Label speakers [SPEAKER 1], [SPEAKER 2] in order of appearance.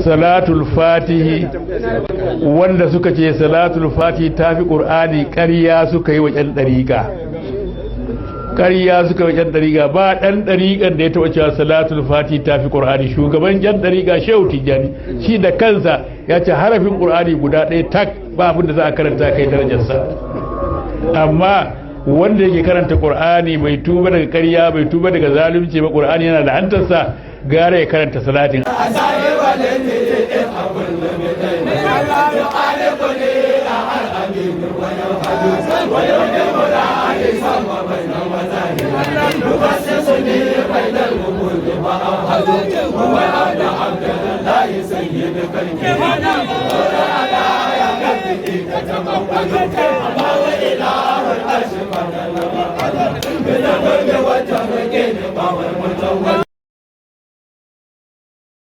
[SPEAKER 1] salatul fatihi wanda suka ce salatul fatihi tafi qur'ani ƙarya suka yi wa ƴan dariƙa ƙarya suka yi wa ƴan dariƙa ba ɗan dariƙan da ya taɓa cewa salatul fatihi tafi qur'ani shugaban ƴan dariƙa Shehu Tijjani shi da kansa ya ce harafin qur'ani guda ɗaya tak ba abin da za a karanta kai darajarsa amma wanda yake karanta qur'ani bai tuba daga ƙarya bai tuba daga zalunci ba qur'ani yana da hantarsa gara ya karanta salatin
[SPEAKER 2] Thank you.